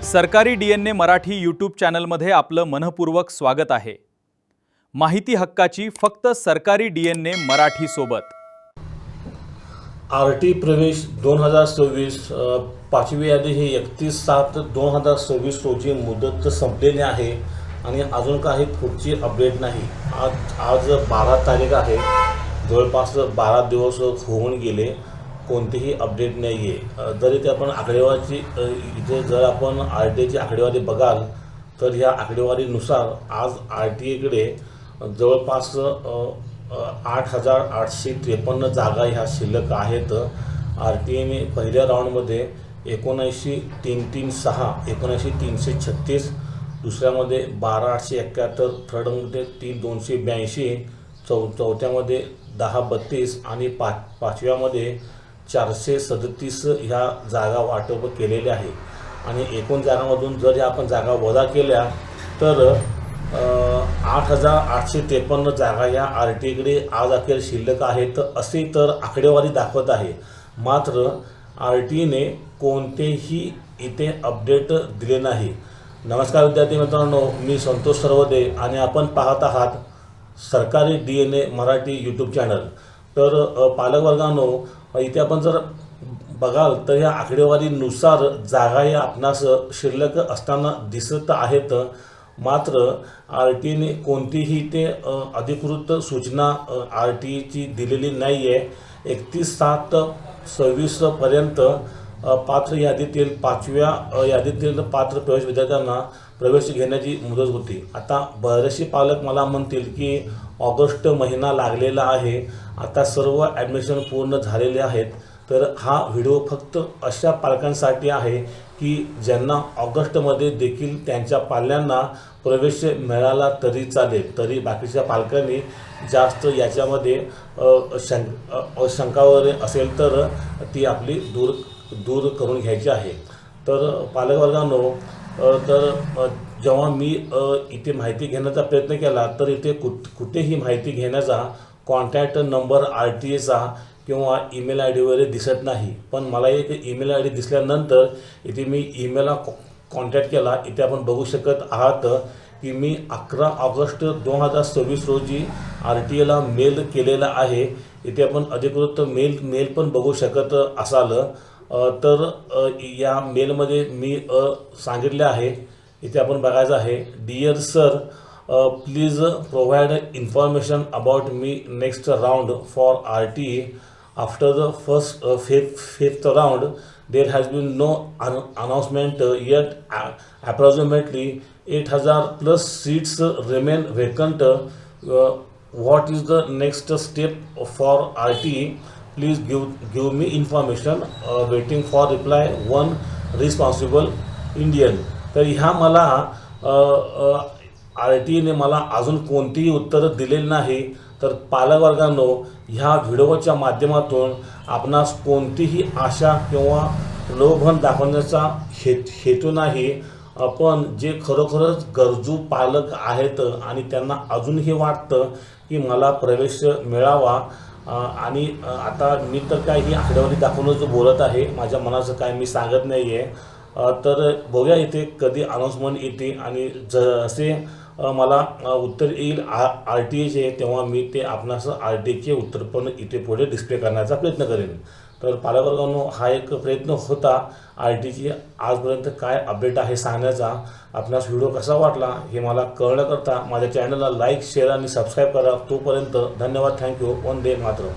सरकारी DNA Marathi YouTube चॅनलमध्ये आपलं मनपूर्वक स्वागत आहे। माहिती हक्काची फक्त सरकारी डीएनए मराठी सोबत। आरटी प्रवेश 2026 पाचवी यादी ही 31/7/2026 रोजी मुदत संपलेली आहे आणि अजून काही पुढची अपडेट नाही। आज 12 तारीख आहे, जवळपास 12 दिवस होऊन गेले, कोणतीही अपडेट नाही आहे। जरी ते आपण आकडेवारीची इथे जर आपण आरटीची आकडेवारी बघाल तर ह्या आकडेवारीनुसार आज आरटीएकडे जवळपास 8,853 जागा ह्या शिल्लक आहेत। आरटीएने पहिल्या राऊंडमध्ये 79,336 79,336, दुसऱ्यामध्ये 12,871, थर्डमध्ये 3,282, चौथ्यामध्ये 1032 आणि पाचव्यामध्ये 437 ह्या जागा वाटप केलेल्या आहे। आणि एकूण जागांमधून जर आपण जागा वजा केल्या तर 8,853 जागा या आरटीकडे आज अखेर शिल्लक आहेत असे तर आकडेवारी दाखवत आहे। मात्र आरटीने कोणतेही इथे अपडेट दिले नाही। नमस्कार विद्यार्थी मित्रांनो, मी संतोष सरवदे आणि आपण पाहत आहात सरकारी डीएनए मराठी यूट्यूब चॅनल। तर पालक वर्गांनो, इथे आपण जर बघाल तर या आकडेवारीनुसार जागा या आपणास शिल्लक असताना दिसत आहेत। मात्र आरटीने कोणतीही ते अधिकृत सूचना आरटीची दिलेली नाही आहे। 31/7/26 पर्यंत पात्र यादीतील 5व्या यादीतील पात्र प्रवेश विद्यार्थ्यांना प्रवेश घेण्याची मुदत होती। आता बरेचसे पालक मला म्हणतील की ऑगस्ट महिना लागलेला आहे, आता सर्व ॲडमिशन पूर्ण झालेले आहेत। तर हा व्हिडिओ फक्त अशा पालकांसाठी आहे की ज्यांना ऑगस्टमध्ये देखील त्यांच्या पाल्यांना प्रवेश मिळाला तरी चालेल, तरी बाकीच्या पालकांनी जास्त याच्यामध्ये शंका वगैरे असेल तर ती आपली दूर करून घ्यायची आहे। तर पालकवर्गांनो, तर जेव्हा मी इथे माहिती घेण्याचा प्रयत्न केला तर इथे कुठेही माहिती घेण्याचा कॉन्टॅक्ट नंबर आरटीएचा किंवा ईमेल आय डी वगैरे दिसत नाही। पण मला एक ईमेल आय डी दिसल्यानंतर इथे मी ईमेलला कॉन्टॅक्ट केला। इथे आपण बघू शकत आहात की मी 11 ऑगस्ट 2026 रोजी आरटीएला मेल केलेला आहे। इथे आपण अधिकृत मेल पण बघू शकत असाल। तर या मेलमध्ये मी सांगितले आहे, इथे आपण बघायचं आहे, dear sir, please provide information about me next round for RTA. After the fifth round there has been no announcement yet. Approximately 8,000 plus seats remain vacant. What is the next step for RTE? Please give me information. Waiting for reply. One responsible Indian. तर ह्या मला आरटीएने मला अजून कोणतीही उत्तर दिलेली नाही। तर पालकवर्गांनो, ह्या व्हिडिओच्या माध्यमातून आपणास कोणतीही आशा किंवा लोभन दाखवण्याचा हेतू नाही। पण जे खरोखरच गरजू पालक आहेत आणि त्यांना अजूनही वाटतं की मला प्रवेश मिळावा, आणि आता मी तर काय ही आकडेवारी दाखवूनच बोलत आहे, माझ्या मनाचं काय मी सांगत नाही आहे। तर बघूया इथे कधी अनाउन्समेंट येते आणि जसे मला उत्तर येईल आरटीएचे तेव्हा मी ते आपणास आरटीएचे उत्तर पण इथे पुढे डिस्प्ले करण्याचा प्रयत्न करेन। तर पालकवर्गांनो, हा एक प्रयत्न होता आरटीची आजपर्यंत काय अपडेट आहे सांगण्याचा। आपणास व्हिडिओ कसा वाटला हे मला कळण्याकरता माझ्या चॅनलला लाईक, शेअर आणि सबस्क्राईब करा। तोपर्यंत धन्यवाद, थँक्यू, वंदे मातरम।